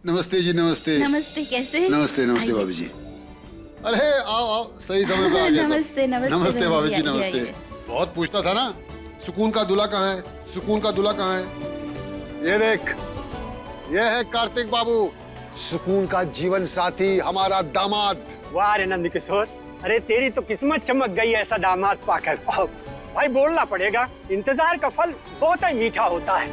नमस्ते जी, नमस्ते। नमस्ते, कैसे? नमस्ते नमस्ते भाभी जी। अरे आओ आओ, सही समय पे आ गए सब। नमस्ते नमस्ते नमस्ते भाभी जी, आइए, नमस्ते। आइए। बहुत पूछता था ना, सुकून का दूल्हा कहाँ है, सुकून का दूल्हा कहाँ है। ये देख, ये है कार्तिक बाबू, सुकून का जीवन साथी, हमारा दामाद। वाह रे नंद किशोर, अरे तेरी तो किस्मत चमक गई ऐसा दामाद पाकर। भाई बोलना पड़ेगा, इंतजार का फल बहुत ही मीठा होता है।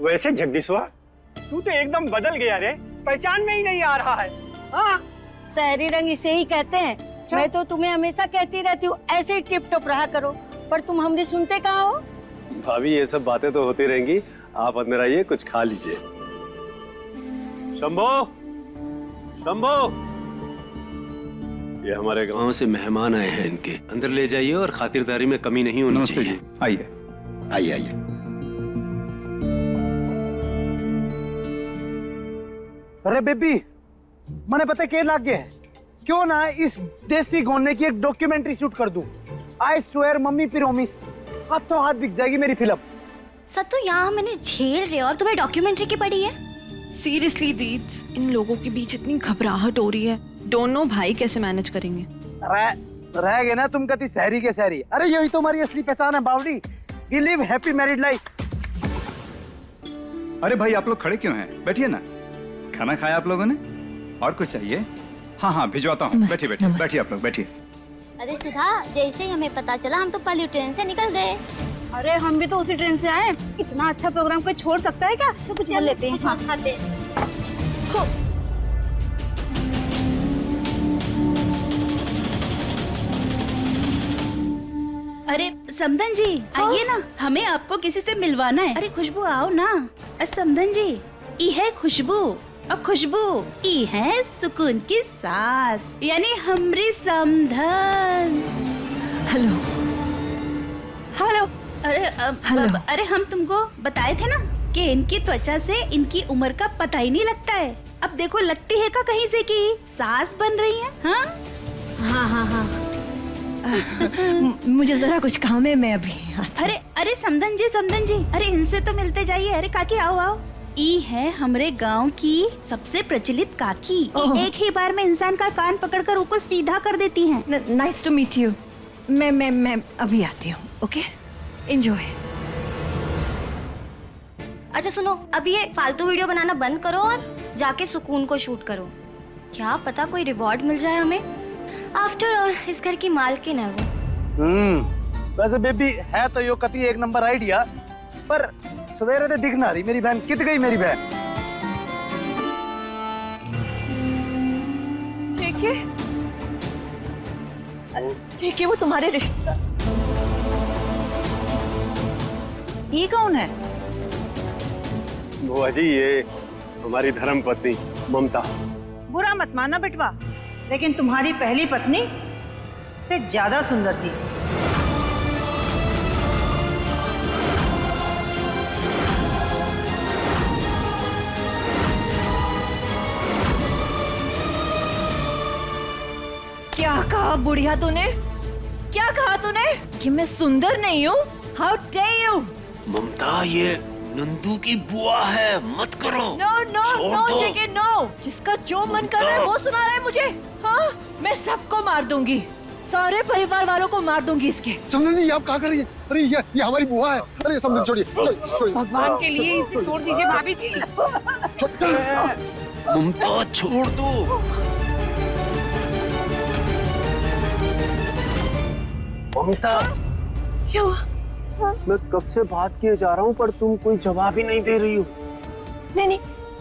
वैसे जगदीश्वर, तू तो एकदम बदल गया रे, पहचान में ही नहीं आ रहा है। हाँ, शहरी रंग इसे ही कहते हैं। मैं तो तुम्हें हमेशा कहती रहती हूँ ऐसे ही टिप टॉप रहा करो, पर तुम हमारी सुनते कहाँ हो। भाभी ये सब बातें तो होती रहेंगी, आप अंदर आइए, कुछ खा लीजिए। शंभो, शंभो, ये हमारे गांव से मेहमान आए हैं, इनके अंदर ले जाइए और खातिरदारी में कमी नहीं होनी चाहिए। आइए आइए आइए। अरे बेबी, मैंने पता क्या लग गया है, क्यों ना इस देसी गोने की एक डॉक्यूमेंट्री शूट कर दूं। आई स्वेयर मम्मी प्रॉमिस, हाथों हाथ बिक जाएगी मेरी फिल्म। सत्तू, यहाँ मैंने झेल रहे और तुम्हें डॉक्यूमेंट्री की पड़ी है। सीरियसली दीद्स, इन लोगों के बीच इतनी घबराहट हो रही है। डोंट नो भाई कैसे मैनेज करेंगे। रह गए ना तुम कति शहरी के शहरी। अरे यही तो हमारी असली पहचान है बावली। We live happy married life. अरे भाई आप लोग खड़े क्यों हैं? बैठिए ना। खाना खाया आप लोगों ने? और कुछ चाहिए? हाँ हाँ भिजवाता हूँ। बैठिए बैठिए बैठिए, आप लोग बैठिए। अरे सुधा, जैसे ही हमें पता चला हम तो पहली ट्रेन से निकल गए। अरे हम भी तो उसी ट्रेन से आए। इतना अच्छा प्रोग्राम कोई छोड़ सकता है क्या? तो कुछ ले लेते हैं। हाँ, खाते हैं। अरे समधन जी, आइए ना, हमें आपको किसी से मिलवाना है। अरे खुशबू आओ ना। समधन जी, ई है खुशबू, और खुशबू ई है सुकून की सास, यानी हमरी समधन। Hello hello. अरे हम तुमको बताए थे ना कि इनकी त्वचा से इनकी उम्र का पता ही नहीं लगता है। अब देखो, लगती है का कहीं से कि सास बन रही है। हाँ हाँ हाँ हाँ मुझे जरा कुछ काम है, मैं अभी अरे समधन जी, अरे इनसे तो मिलते जाइए। अरे काकी आओ आओ। ई है हमरे गांव की सबसे प्रचलित काकी। एक ही बार में इंसान का कान पकड़कर ऊपर सीधा कर देती हैं। Nice to meet you. मैं अभी आती हूँ। Okay, enjoy. अच्छा सुनो, अब ये फालतू वीडियो बनाना बंद करो और जाके सुकून को शूट करो। क्या पता कोई रिवॉर्ड मिल जाए हमें। आफ्टर ऑल इस घर की मालकिन है वो। वैसे बेबी है तो यो कति एक नंबर आइडिया, पर सवेरे तो दिख ना रही मेरी बहन। कित गई मेरी बहन? ठीक है, वो तुम्हारे रिश्तेदार। ये कौन है? बुआ जी, ये हमारी धर्म पत्नी ममता। बुरा मत मानना बेटवा, लेकिन तुम्हारी पहली पत्नी से ज्यादा सुंदर थी। क्या कहा बुढ़िया तूने? क्या कहा तूने कि मैं सुंदर नहीं हूँ? How dare you! ममता, ये नंदू की बुआ है, मत करो। नो नो छोड़ नो दो। जेके, नो। जिसका जो मन कर रहा है वो सुना रहा है मुझे। हाँ, मैं सबको मार दूंगी, सारे परिवार वालों को मार दूंगी इसके। समधन जी, आप क्या कर रही है? अरे ये हमारी बुआ है। अरे समधन छोड़िए, छोड़िए। भगवान के लिए इसे छोड़ दीजिए भाभी जी। ममता छोड़ दो। ममता, क्यों? मैं कब से बात किए जा रहा हूँ पर तुम कोई जवाब ही नहीं दे रही हो। नहीं,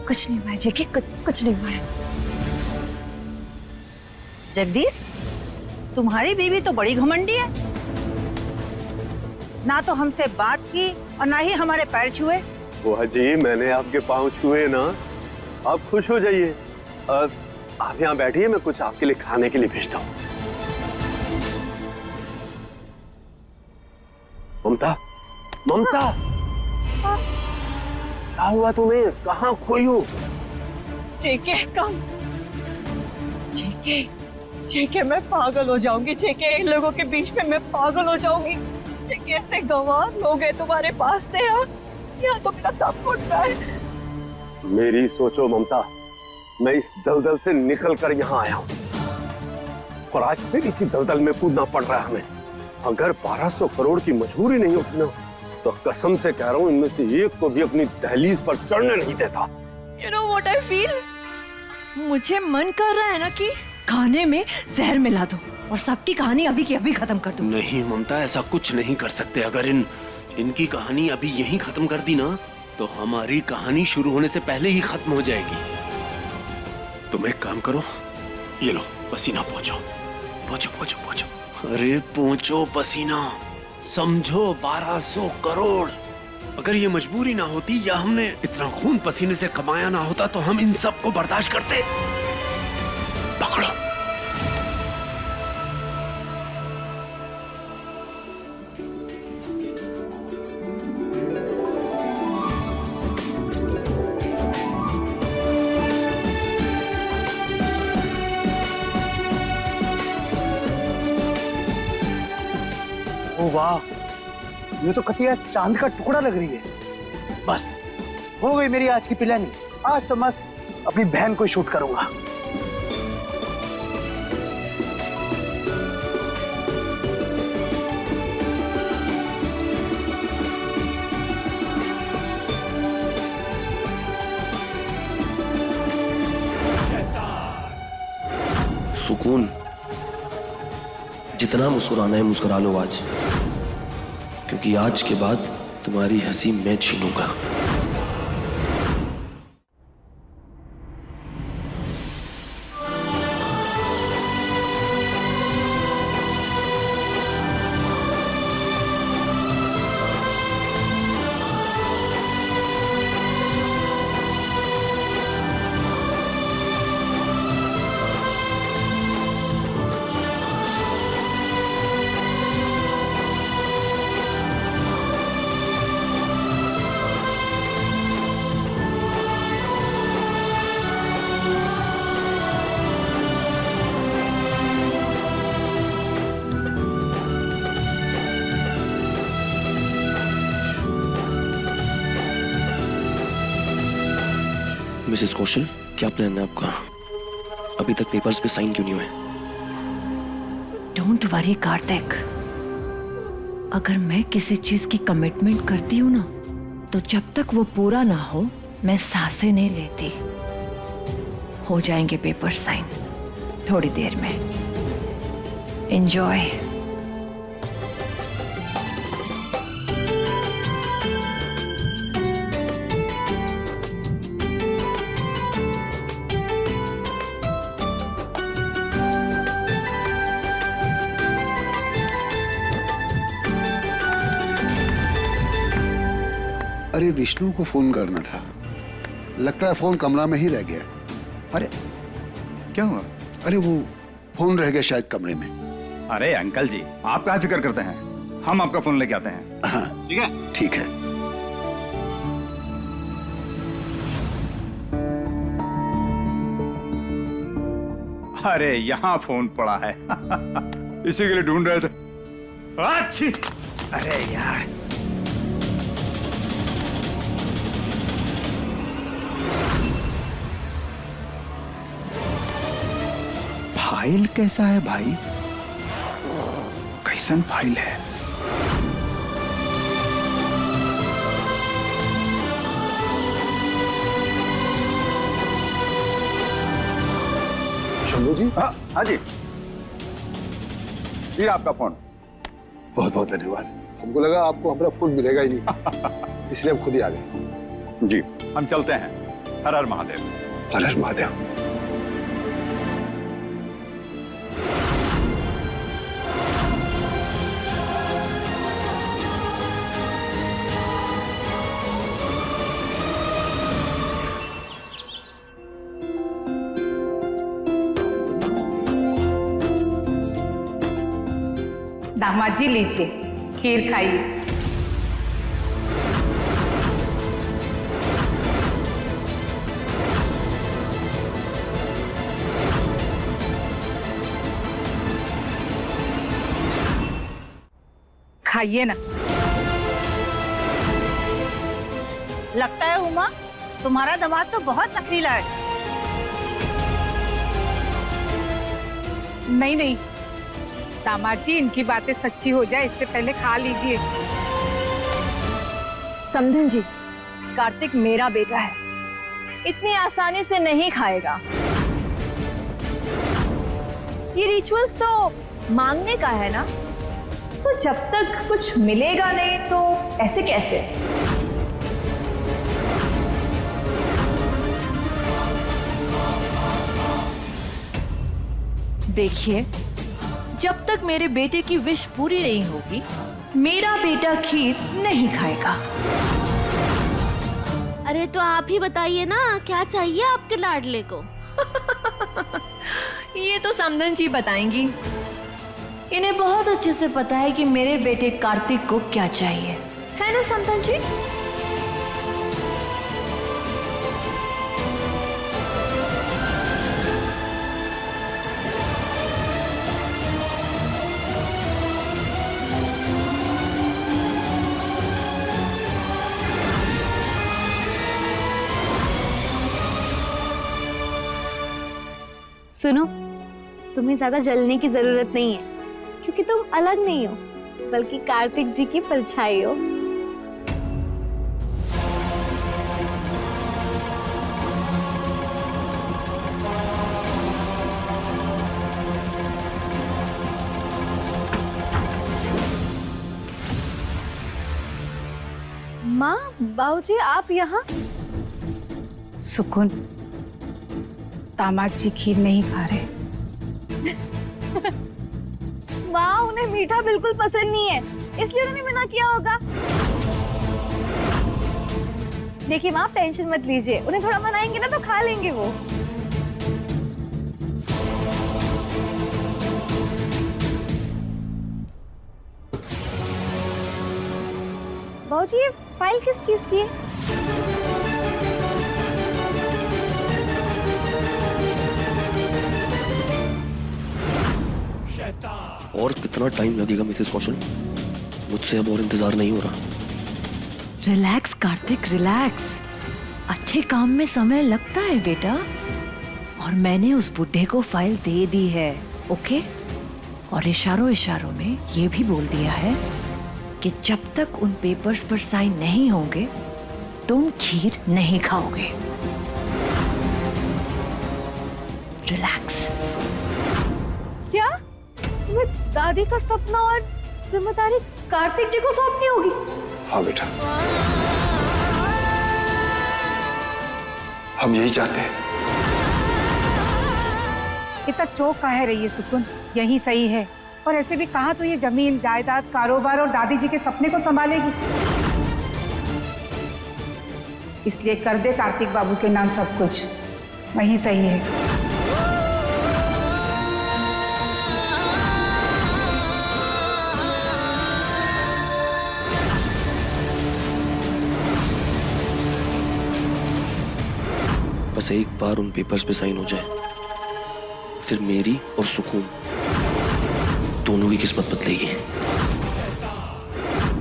कुछ नहीं हुआ है जेके, कुछ नहीं हुआ है। जगदीश, तुम्हारी बीवी तो बड़ी घमंडी है। ना तो हमसे बात की और ना ही हमारे पैर छुए। बुआ जी, मैंने आपके पाँव छुए ना, आप खुश हो जाइए। आप यहाँ बैठिए, मैं कुछ आपके लिए खाने के लिए भेजता हूँ। ममता, ममता, क्या हुआ तुम्हें? कहाँ खोई हो? जेके कम। जेके मैं पागल हो जाऊंगी। जेके, इन लोगों के बीच में मैं पागल हो जाऊंगी। जेके, ऐसे गंवार लोग हैं तुम्हारे पास से। यहाँ तो मेरा दम घुट रहा है। मेरी सोचो ममता, मैं इस दलदल से निकल कर यहाँ आया हूँ और आज फिर इसी दलदल में कूदना पड़ रहा है हमें। अगर 1200 करोड़ की मजबूरी नहीं होती ना, तो कसम से कह रहा हूँ इनमें से एक को भी अपनी दहलीज पर चढ़ने नहीं देता। You know what I feel? मुझे मन कर रहा है ना कि खाने में जहर मिला दूं और सबकी कहानी अभी की अभी खत्म कर दूं। नहीं ममता, ऐसा कुछ नहीं कर सकते। अगर इनकी कहानी अभी यहीं खत्म कर दी ना, तो हमारी कहानी शुरू होने से पहले ही खत्म हो जाएगी। तुम एक काम करो, ये लो पसीना पोंछो, पोंछो पोंछो पोंछो। अरे पोंछो पसीना। समझो 1200 करोड़। अगर ये मजबूरी ना होती या हमने इतना खून पसीने से कमाया ना होता, तो हम इन सब को बर्दाश्त करते। पकड़ो। ओ वाह, ये तो कतिया चांद का टुकड़ा लग रही है। बस हो गई मेरी आज की प्लानिंग। आज तो मस्त अपनी बहन को शूट करूंगा। सुकून, जितना मुस्कुराना है मुस्कुरा लो आज, क्योंकि आज के बाद तुम्हारी हंसी मैं छीनूंगा। मिसेस कौशल, क्या प्लान है आपका? अभी तक पेपर्स पे साइन क्यों नहीं हुए? डोंट वरी कार्तिक, अगर मैं किसी चीज की कमिटमेंट करती हूँ ना, तो जब तक वो पूरा ना हो मैं सांसें नहीं लेती। हो जाएंगे पेपर साइन थोड़ी देर में। एंजॉय। अरे विष्णु को फोन करना था, लगता है फोन कमरा में ही रह गया। अरे क्या हुआ? अरे वो फोन रह गया शायद कमरे में। अरे अंकल जी, आप क्या फिक्र करते हैं, हम आपका फोन लेके आते हैं। हाँ ठीक है? ठीक है। अरे यहाँ फोन पड़ा है इसी के लिए ढूंढ रहे थे। अच्छी, अरे यार फाइल कैसा है भाई? कैसन फाइल है? शंभू जी। हाँ जी, ये आपका फोन। बहुत बहुत धन्यवाद। हमको लगा आपको हमारा फोन मिलेगा ही नहीं इसलिए हम खुद ही आ गए। जी, हम चलते हैं। हर हर महादेव। हर हर महादेव। दामाद जी लीजिए, खीर खाइए। खाइए ना। लगता है उमा तुम्हारा दामाद तो बहुत नखरीला है। नहीं नहीं दामाद जी, इनकी बातें सच्ची हो जाए इससे पहले खा लीजिए। समधन जी, कार्तिक मेरा बेटा है, इतनी आसानी से नहीं खाएगा। ये रिचुअल्स तो मांगने का है ना, तो जब तक कुछ मिलेगा नहीं तो ऐसे कैसे? देखिए, जब तक मेरे बेटे की विश पूरी नहीं होगी, मेरा बेटा खीर नहीं खाएगा। अरे तो आप ही बताइए ना, क्या चाहिए आपके लाडले को? ये तो समधन जी बताएंगी। इन्हें बहुत अच्छे से पता है कि मेरे बेटे कार्तिक को क्या चाहिए, है ना समधन जी? सुनो, तुम्हें ज्यादा जलने की जरूरत नहीं है, क्योंकि तुम अलग नहीं हो, बल्कि कार्तिक जी की परछाई हो। माँ, बाबूजी, आप यहाँ? सुकून, दामाद जी खीर नहीं खा रहे। माँ, उन्हें मीठा बिल्कुल पसंद नहीं है, इसलिए उन्होंने मना किया होगा। देखिए माँ, आप टेंशन मत लीजिए, उन्हें थोड़ा मनाएंगे ना तो खा लेंगे वो। बाबूजी, ये फाइल किस चीज की है? और कितना टाइम लगेगा मिसेस कौशल? मुझसे अब और इंतजार नहीं हो रहा। Relax Kartik, relax. अच्छे काम में समय लगता है बेटा, और मैंने उस बुड्ढे को फाइल दे दी है, ओके? और इशारों इशारों में ये भी बोल दिया है कि जब तक उन पेपर्स पर साइन नहीं होंगे तुम खीर नहीं खाओगे। रिलैक्स। क्या तुम्हें दादी का सपना और जिम्मेदारी कार्तिक जी को सौंपनी होगी? हाँ बेटा, हम यही चाहते हैं। इतना चौक काहे रही है सुकून, यही सही है। और ऐसे भी कहाँ तो ये जमीन जायदाद, कारोबार और दादी जी के सपने को संभालेगी। इसलिए कर दे कार्तिक बाबू के नाम सब कुछ, वही सही है। बस एक बार उन पेपर्स पे साइन हो जाए, फिर मेरी और सुकून दोनों की किस्मत बदलेगी।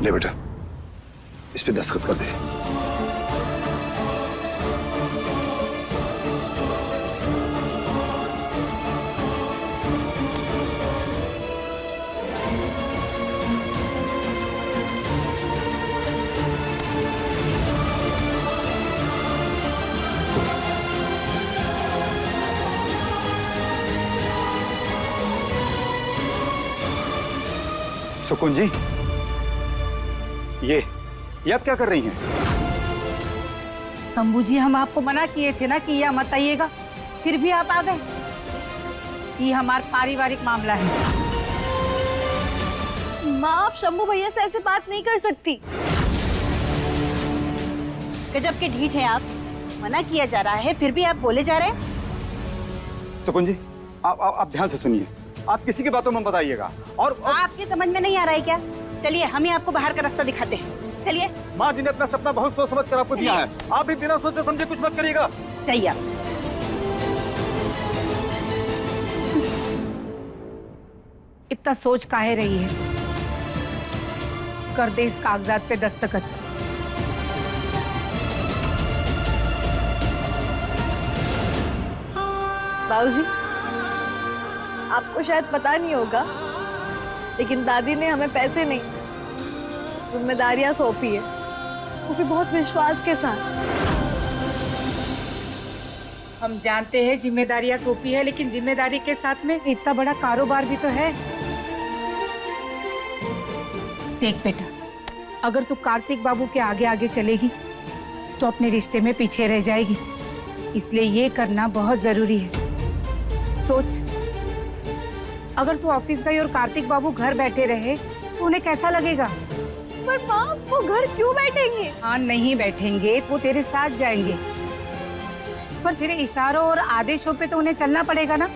ले बेटा, इस पे दस्तखत कर दे। सुकून जी, ये आप क्या कर रही हैं? शंभू जी, हम आपको मना किए थे ना कि यह मत आइएगा, फिर भी आप आ गए। ये हमारा पारिवारिक मामला है। माँ, आप शंभू भैया से ऐसे बात नहीं कर सकती। गजब के ढीठ है आप, मना किया जा रहा है फिर भी आप बोले जा रहे हैं। सुकून जी, आप ध्यान से सुनिए, आप किसी की बातों में बताइएगा। और आपकी समझ में नहीं आ रहा है क्या? चलिए, हम ही आपको बाहर का रास्ता दिखाते हैं, चलिए। माँ जी ने अपना सपना बहुत सोच समझ कर आपको दिया है, आप भी बिना सोचे समझे कुछ मत करिएगा। चाहिए इतना सोच काहे रही है, कर दे इस कागजात पे दस्तखत। बाबूजी, आपको शायद पता नहीं होगा, लेकिन दादी ने हमें पैसे नहीं, जिम्मेदारियां सौंपी है, वो भी बहुत विश्वास के साथ। हम जानते हैं जिम्मेदारियां सौंपी है, लेकिन जिम्मेदारी के साथ में इतना बड़ा कारोबार भी तो है। देख बेटा, अगर तू कार्तिक बाबू के आगे आगे चलेगी तो अपने रिश्ते में पीछे रह जाएगी, इसलिए ये करना बहुत जरूरी है। सोच, अगर तू ऑफिस गई और कार्तिक बाबू घर बैठे रहे तो उन्हें कैसा लगेगा? पर माँ, वो घर क्यों बैठेंगे? हाँ, नहीं बैठेंगे, वो तेरे साथ जाएंगे, पर तेरे इशारों और आदेशों पे तो उन्हें चलना पड़ेगा ना।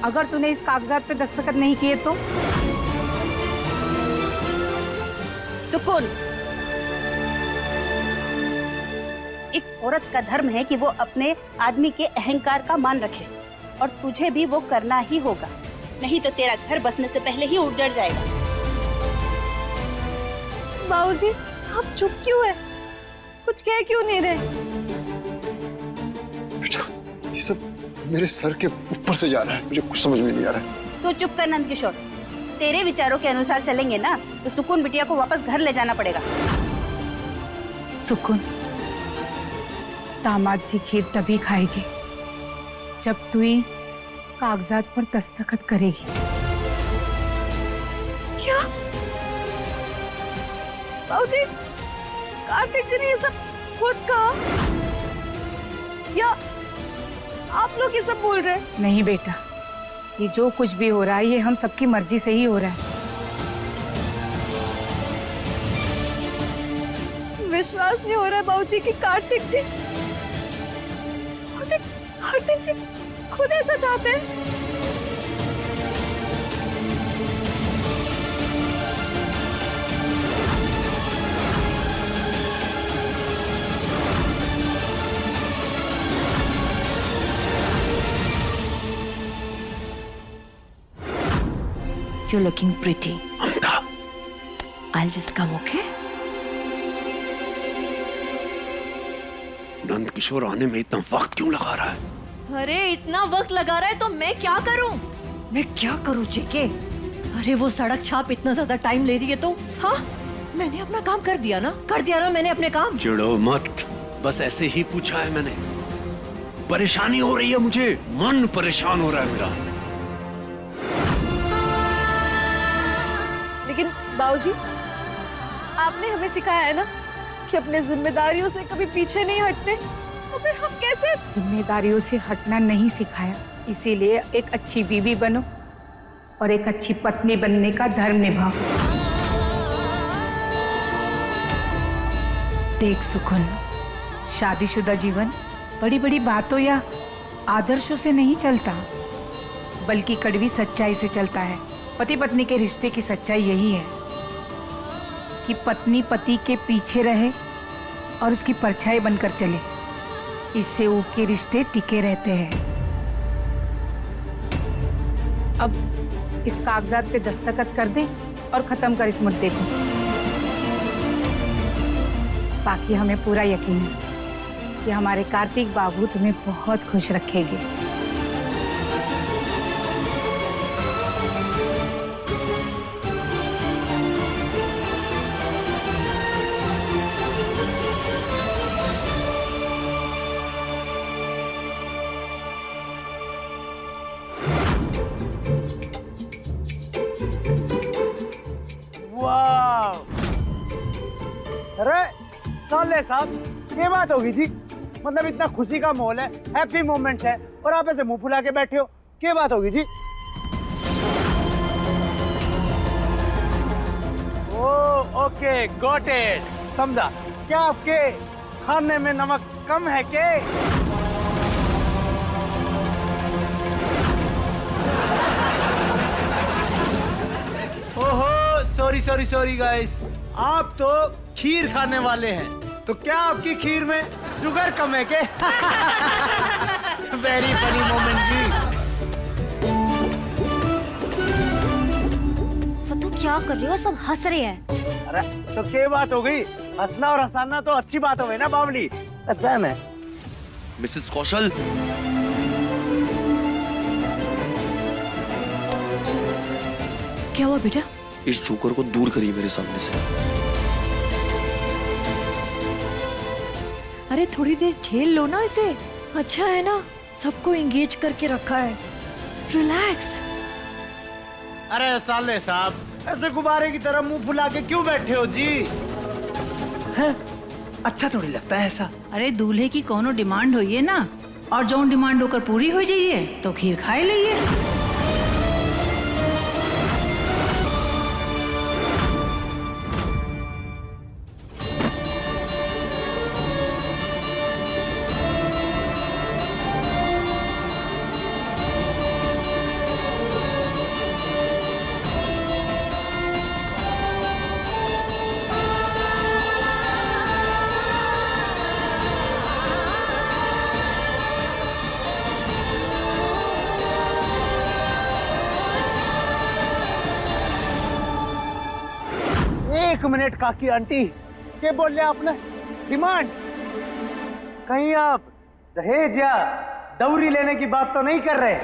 अगर तूने इस कागजात पे दस्तखत नहीं किए तो? सुकून, एक औरत का धर्म है कि वो अपने आदमी के अहंकार का मान रखे, और तुझे भी वो करना ही होगा, नहीं तो तेरा घर बसने से पहले ही उजड़ जाएगा। बाबूजी, आप चुप क्यों है? कुछ कह क्यों नहीं रहे? बेटा, ये सब मेरे सर के ऊपर से जा रहा है, मुझे कुछ समझ में नहीं आ रहा है। तो चुप कर नंद किशोर, तेरे विचारों के अनुसार चलेंगे ना तो सुकून बिटिया को वापस घर ले जाना पड़ेगा। सुकून, दामाद जी खीर तभी खाएगी जब तू ही कागजात पर दस्तखत करेगी। क्या बाबूजी, कार्तिक जी ने ये सब खुद कहा या आप लोग ये सब बोल रहे हैं? नहीं बेटा, ये जो कुछ भी हो रहा है ये हम सबकी मर्जी से ही हो रहा है। विश्वास नहीं हो रहा है बाबूजी कि कार्तिक जी खुद ऐसा चाहते हैं। You're looking pretty. I'll just come, okay? Nand Kishore आने में इतना वक्त क्यों लगा रहा है? अरे इतना वक्त लगा रहा है तो मैं क्या करूं? मैं क्या करूं जेके? अरे वो सड़क छाप इतना ज्यादा टाइम ले रही है तो हाँ, मैंने अपना काम कर दिया ना मैंने अपने काम। चिढ़ो मत, बस ऐसे ही पूछा है मैंने। परेशानी हो रही है मुझे, मन परेशान हो रहा है मेरा। लेकिन बाबूजी, आपने हमें सिखाया है ना कि अपने जिम्मेदारियों से कभी पीछे नहीं हटते, तो फिर हम कैसे? जिम्मेदारियों से हटना नहीं सिखाया, इसीलिए एक अच्छी बीवी बनो और एक अच्छी पत्नी बनने का धर्म निभाओ। देख सुकून, शादीशुदा जीवन बड़ी बड़ी बातों या आदर्शों से नहीं चलता, बल्कि कड़वी सच्चाई से चलता है। पति पत्नी के रिश्ते की सच्चाई यही है कि पत्नी पति के पीछे रहे और उसकी परछाई बनकर चले, इससे उनके रिश्ते टिके रहते हैं। अब इस कागजात पे दस्तखत कर दे और खत्म कर इस मुद्दे को। बाकी हमें पूरा यकीन है कि हमारे कार्तिक बाबू तुम्हें बहुत खुश रखेंगे। अरे साले साहब, ये बात होगी जी? मतलब इतना खुशी का माहौल है, हैप्पी मोमेंट्स है, और आप ऐसे मुंह फुला के बैठे हो, क्या बात होगी जी? ओ ओके, गॉट इट, समझा। क्या आपके खाने में नमक कम है क्या? ओहो, सॉरी सॉरी सॉरी गाइस, आप तो खीर खाने वाले हैं, तो क्या आपकी खीर में शुगर कम है क्या? वेरी फनी मोमेंट जी। सतु क्या कर रहे हो? सब हंस रहे हैं। अरे तो क्या बात हो गई? हंसना और हंसाना तो अच्छी बात हो गई ना बावली। अच्छा है। मैं मिसेस कौशल, क्या हुआ बेटा? इस जोकर को दूर करिए मेरे सामने से। अरे थोड़ी देर झेल लो ना इसे। अच्छा है ना, सबको एंगेज करके रखा है। रिलैक्स। अरे साले साहब, ऐसे गुब्बारे की तरह मुंह फुला के क्यों बैठे हो जी? हैं? अच्छा थोड़ी लगता है ऐसा। अरे दूल्हे की कोनो डिमांड होइए ना, और जो डिमांड होकर पूरी हो जाइए तो खीर खाए लिए। एक मिनट काकी आंटी, क्या बोल रहे आपने? डिमांड? कहीं आप दहेज या दौरी लेने की बात तो नहीं कर रहे?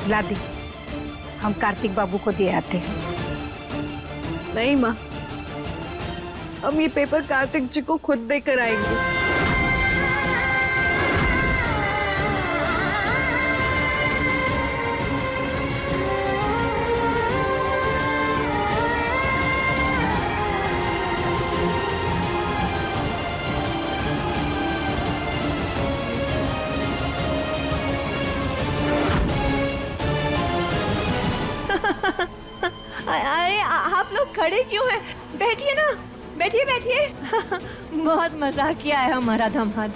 ला दी, हम कार्तिक बाबू को दे आते हैं। नहीं माँ, हम ये पेपर कार्तिक जी को खुद देकर आएंगे। अरे आप लोग खड़े क्यों हैं? बैठिए ना, बैठिए बैठिए। बहुत मजाक किया है हमारा दामाद।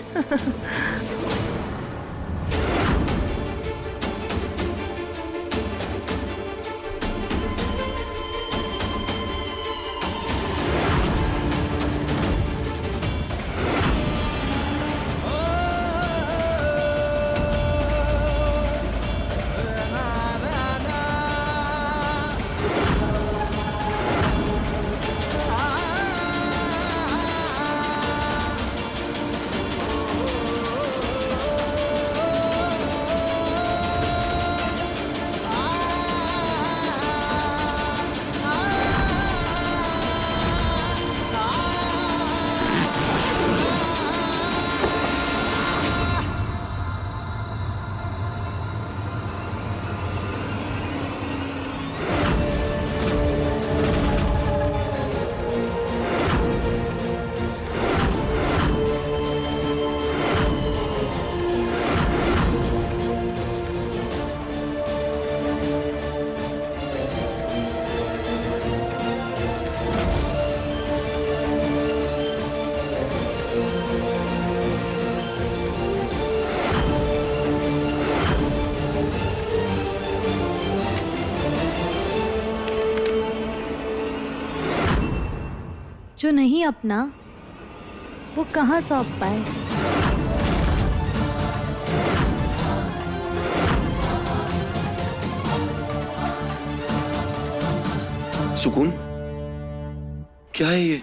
जो नहीं अपना वो कहाँ सौंप पाए। सुकून, क्या है ये?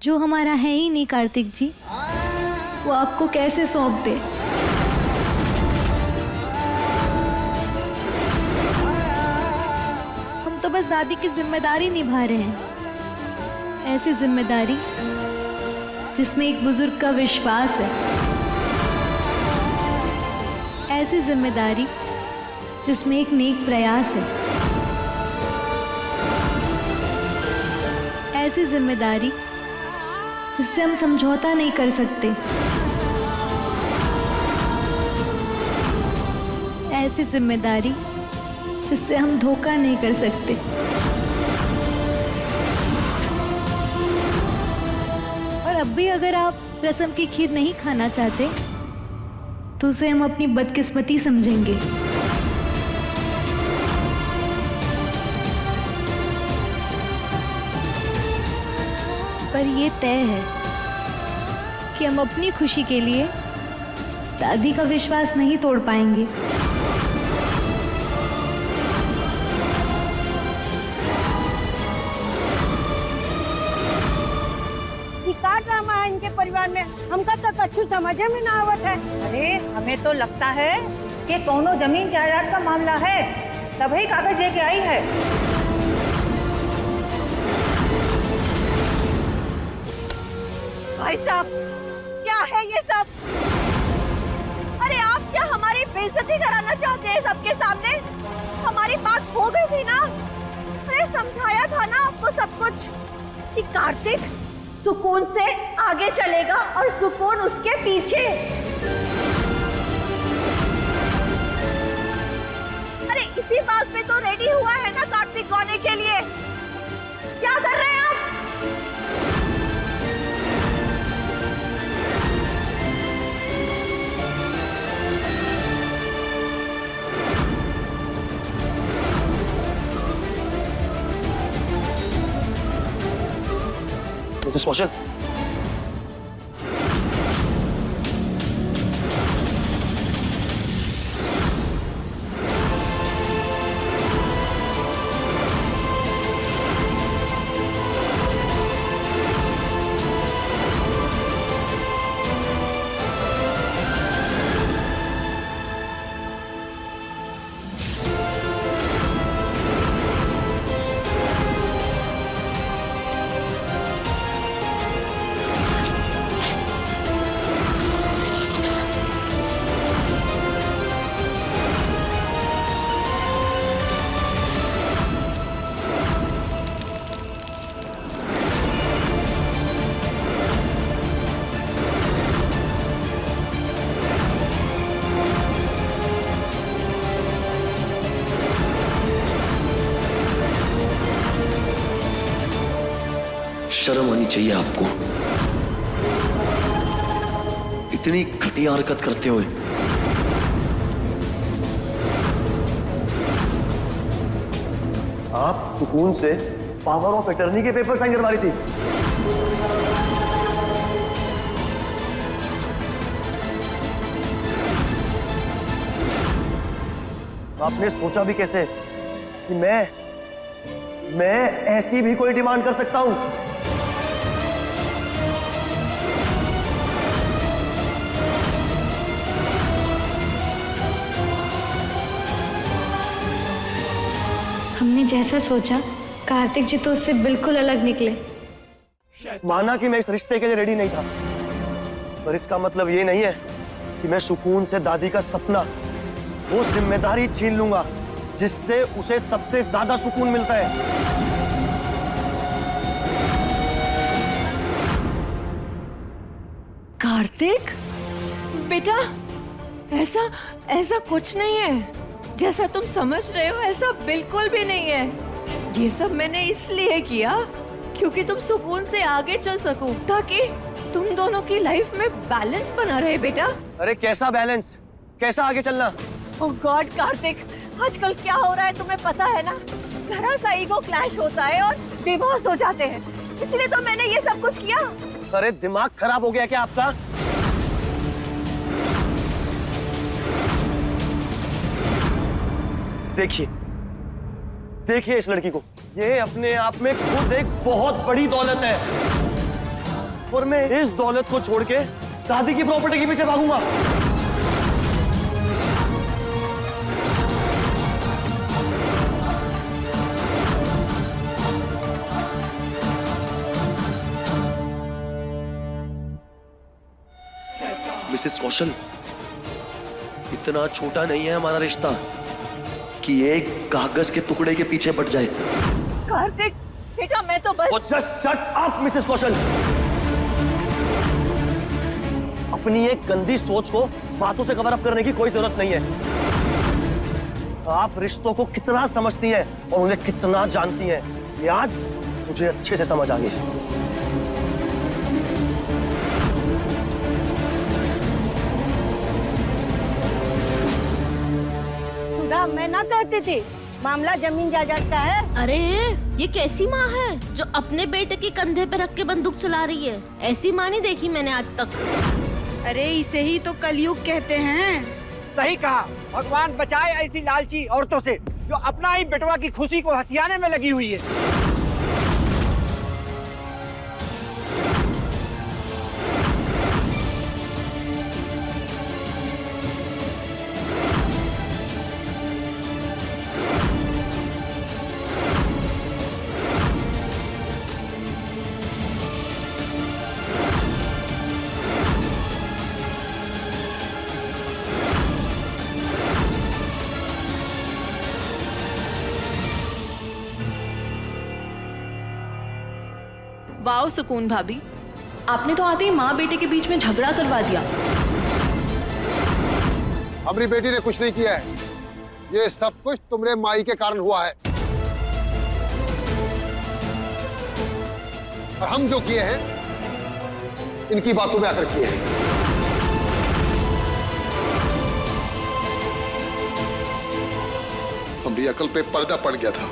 जो हमारा है ही नहीं कार्तिक जी, वो आपको कैसे सौंप दे। हम तो बस दादी की जिम्मेदारी निभा रहे हैं। ऐसी जिम्मेदारी जिसमें एक बुजुर्ग का विश्वास है, ऐसी जिम्मेदारी जिसमें एक नेक प्रयास है, ऐसी जिम्मेदारी जिससे हम समझौता नहीं कर सकते, ऐसी जिम्मेदारी जिससे हम धोखा नहीं कर सकते। और अब भी अगर आप रसम की खीर नहीं खाना चाहते तो उसे हम अपनी बदकिस्मती समझेंगे। पर ये तय है कि हम अपनी खुशी के लिए दादी का विश्वास नहीं तोड़ पाएंगे। का ड्रामा है इनके परिवार में, हमका तो कच्छु समझे में ना आवत है। अरे हमें तो लगता है कि कोनो जमीन जायदाद का मामला है, तभी कागज लेके आई है। भाई साहब, क्या है ये सब? अरे आप क्या हमारी बेइज्जती कराना चाहते हैं सबके सामने? हमारी बात हो गई थी ना, अरे समझाया था ना आपको सब कुछ कि कार्तिक सुकून से आगे चलेगा और सुकून उसके पीछे। अरे इसी बात पे तो रेडी हुआ है ना कार्तिक गौने के लिए। क्या कर रहे हैं आप? मिसेस कौशल, शर्म आनी चाहिए आपको, इतनी घटिया हरकत करते हुए। आप सुकून से पावर ऑफ अटर्नी के पेपर साइन करवा रही थी। आपने सोचा भी कैसे कि मैं ऐसी भी कोई डिमांड कर सकता हूं? हमने जैसा सोचा कार्तिक जी तो उससे बिल्कुल अलग निकले। माना कि मैं इस रिश्ते के लिए रेडी नहीं था, पर इसका मतलब ये नहीं है कि मैं सुकून से दादी का सपना, वो जिम्मेदारी छीन लूंगा जिससे उसे सबसे ज्यादा सुकून मिलता है। कार्तिक बेटा, ऐसा कुछ नहीं है जैसा तुम समझ रहे हो, ऐसा बिल्कुल भी नहीं है। ये सब मैंने इसलिए किया क्योंकि तुम सुकून से आगे चल सको, ताकि तुम दोनों की लाइफ में बैलेंस बना रहे बेटा। अरे कैसा बैलेंस, कैसा आगे चलना? ओह गॉड कार्तिक, आजकल क्या हो रहा है तुम्हें पता है ना? जरा सा ईगो क्लैश होता है और डिवोर्स हो जाते हैं, इसलिए तो मैंने ये सब कुछ किया। अरे दिमाग खराब हो गया क्या आपका? देखिए इस लड़की को, ये अपने आप में खुद एक बहुत बड़ी दौलत है, और मैं इस दौलत को छोड़ के दादी की प्रॉपर्टी के पीछे भागूंगा। मिसेस कौशल, इतना छोटा नहीं है हमारा रिश्ता कि एक कागज के टुकड़े के पीछे पड़ जाए। कार्तिक बेटा, मैं तो बस शट अप मिसेस कौशल। अपनी एक गंदी सोच को बातों से कवर अप करने की कोई जरूरत नहीं है। आप रिश्तों को कितना समझती हैं और उन्हें कितना जानती हैं, ये आज मुझे अच्छे से समझ आ गया है। सुधा, मैं ना कहते थे मामला जमीन जायदाद का है। अरे ये कैसी माँ है जो अपने बेटे के कंधे पे रख के बंदूक चला रही है? ऐसी माँ नहीं देखी मैंने आज तक। अरे इसे ही तो कलयुग कहते हैं। सही कहा, भगवान बचाए ऐसी लालची औरतों से जो अपना ही बेटवा की खुशी को हथियाने में लगी हुई है। वाओ सुकून भाभी, आपने तो आते ही माँ बेटे के बीच में झगड़ा करवा दिया। हमारी बेटी ने कुछ नहीं किया है, ये सब कुछ तुम्हारे माई के कारण हुआ है। और हम जो किए हैं इनकी बातों में आकर किए हैं। हमारी अकल पे पर्दा पड़ गया था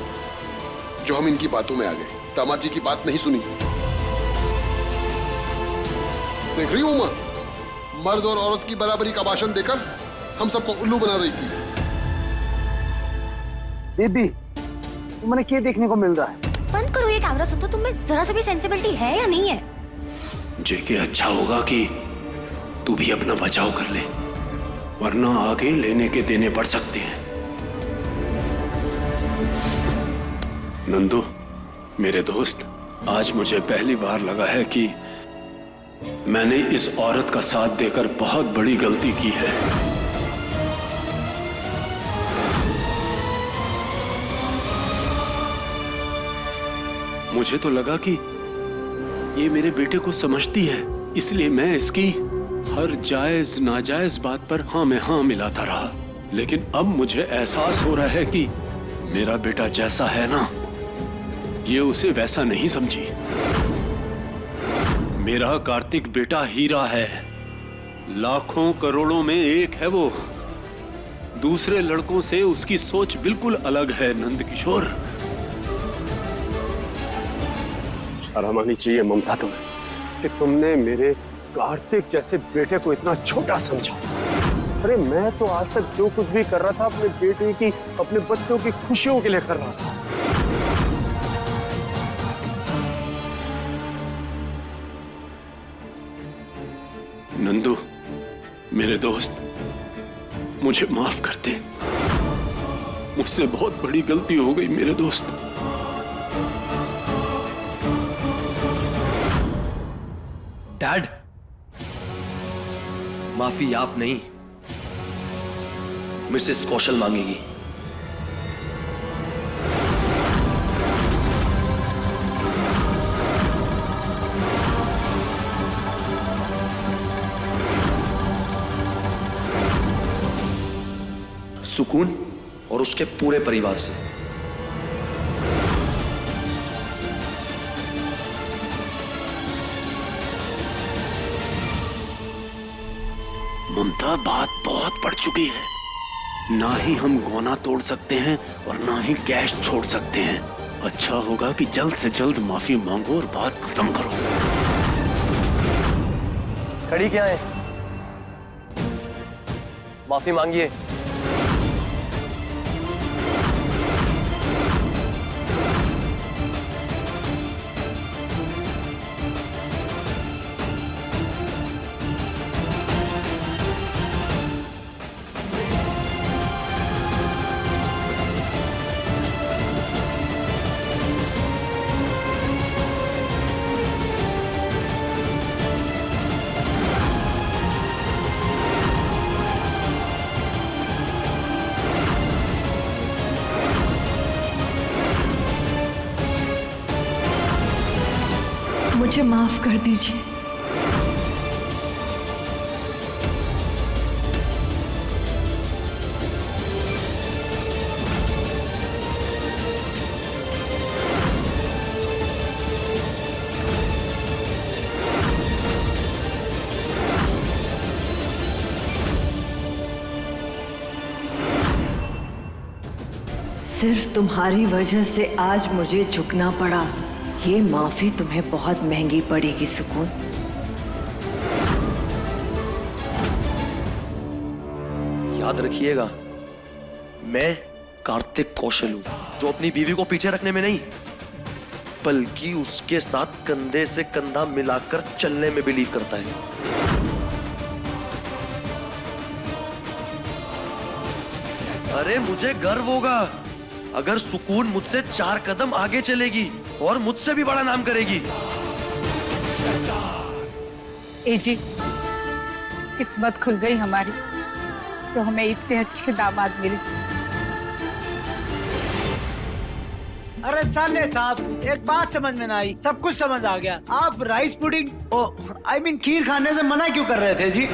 जो हम इनकी बातों में आ गए, दामाद जी की बात नहीं सुनी। देख रही हूं मां, मर्द और औरत की बराबरी का भाषण देकर हम सबको उल्लू बना रही थी। दीदी, तुम्हें क्या देखने को मिल रहा है? बंद करो ये कैमरा। सुन, तो तुम्हें जरा सा भी सेंसिबिलिटी है या नहीं है? जेके अच्छा होगा कि तू भी अपना बचाव कर ले, वरना आगे लेने के देने पड़ सकते हैं। नंदू मेरे दोस्त, आज मुझे पहली बार लगा है कि मैंने इस औरत का साथ देकर बहुत बड़ी गलती की है। मुझे तो लगा कि ये मेरे बेटे को समझती है, इसलिए मैं इसकी हर जायज नाजायज बात पर हाँ में हाँ मिलाता रहा। लेकिन अब मुझे एहसास हो रहा है कि मेरा बेटा जैसा है ना, ये उसे वैसा नहीं समझी। मेरा कार्तिक बेटा हीरा है, लाखों करोड़ों में एक है वो। दूसरे लड़कों से उसकी सोच बिल्कुल अलग है नंद किशोर। शर्म आनी चाहिए ममता तुम्हें कि तुमने मेरे कार्तिक जैसे बेटे को इतना छोटा समझा। अरे मैं तो आज तक जो कुछ भी कर रहा था अपने बेटे की, अपने बच्चों की खुशियों के लिए कर रहा था। नंदू मेरे दोस्त, मुझे माफ कर दे, मुझसे बहुत बड़ी गलती हो गई मेरे दोस्त। डैड, माफी आप नहीं, मिसेस कौशल मांगेगी। सुकून और उसके पूरे परिवार से। ममता, बात बहुत बढ़ चुकी है। ना ही हम गौना तोड़ सकते हैं और ना ही कैश छोड़ सकते हैं। अच्छा होगा कि जल्द से जल्द माफी मांगो और बात खत्म करो। खड़ी क्या है? माफी मांगिए। मुझे माफ कर दीजिए। सिर्फ तुम्हारी वजह से आज मुझे झुकना पड़ा। ये माफी तुम्हें बहुत महंगी पड़ेगी सुकून। याद रखिएगा, मैं कार्तिक कौशल हूं, जो अपनी बीवी को पीछे रखने में नहीं बल्कि उसके साथ कंधे से कंधा मिलाकर चलने में बिलीव करता है। अरे मुझे गर्व होगा अगर सुकून मुझसे 4 कदम आगे चलेगी और मुझसे भी बड़ा नाम करेगी। ए जी, किस्मत खुल गई हमारी, तो हमें इतने अच्छे दामाद मिले। अरे साले साहब, एक बात समझ में ना आई, सब कुछ समझ आ गया। आप राइस पुडिंग खीर खाने से मना क्यों कर रहे थे जी?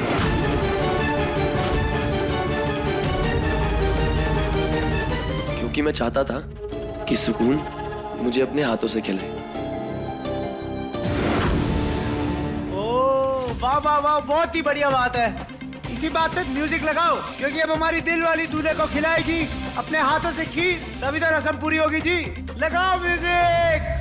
क्योंकि मैं चाहता था कि सुकून मुझे अपने हाथों से खिलाए। ओ वाह वाह वाह, बहुत ही बढ़िया बात है। इसी बात पे म्यूजिक लगाओ, क्योंकि अब हमारी दिल वाली दूल्हे को खिलाएगी अपने हाथों से खीर, तभी तो रस्म पूरी होगी जी। लगाओ म्यूजिक।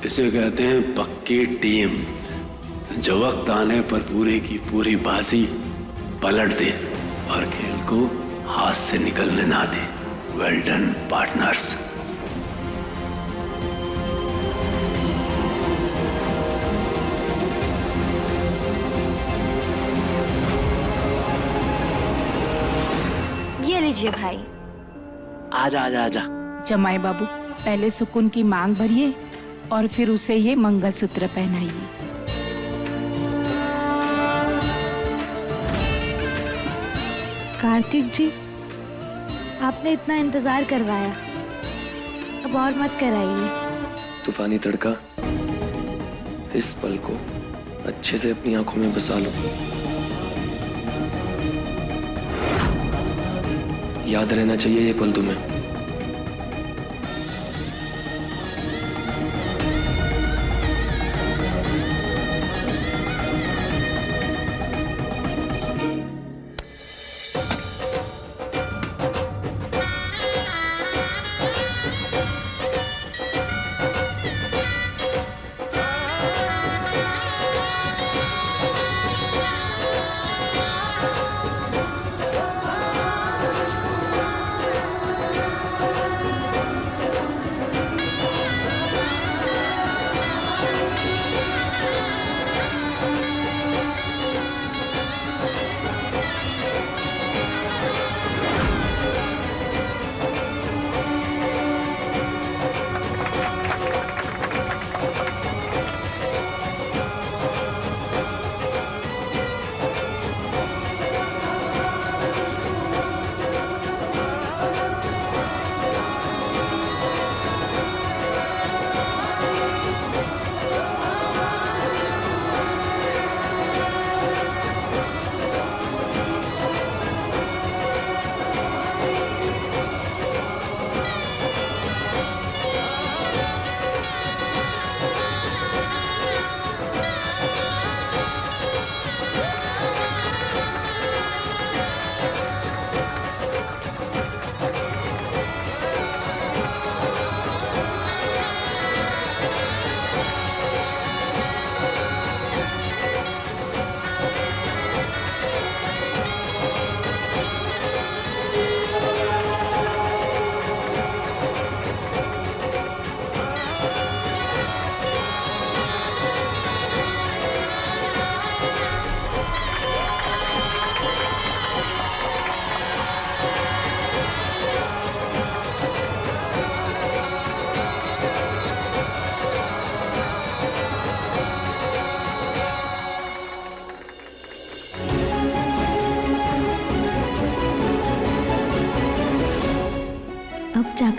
इसे कहते हैं पक्की टीम, जो वक्त आने पर पूरी की पूरी बाजी पलट दे और खेल को हाथ से निकलने ना दे। Well done partners. ये लीजिए भाई। आजा आजा आजा। जमाई बाबू, पहले सुकून की मांग भरिए और फिर उसे ये मंगलसूत्र पहनाइए। कार्तिक जी, आपने इतना इंतजार करवाया, अब और मत कराइए। तूफानी तड़का, इस पल को अच्छे से अपनी आंखों में बसा लो। याद रहना चाहिए ये पल तुम्हें।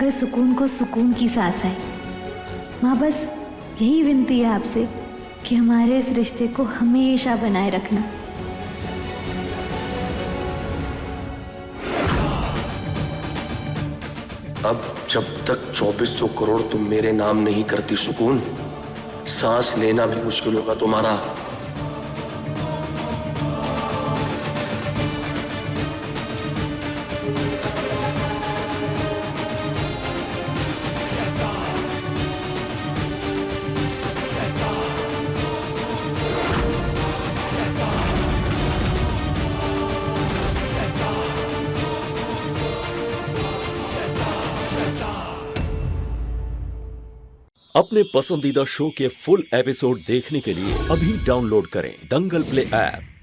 तुम्हारे सुकून को सुकून की सांस आए। माँ बस यही विनती है आपसे कि हमारे इस रिश्ते को हमेशा बनाए रखना। अब जब तक 2400 करोड़ तुम मेरे नाम नहीं करती सुकून, सांस लेना भी मुश्किल होगा तुम्हारा। अपने पसंदीदा शो के फुल एपिसोड देखने के लिए अभी डाउनलोड करें दंगल प्ले ऐप।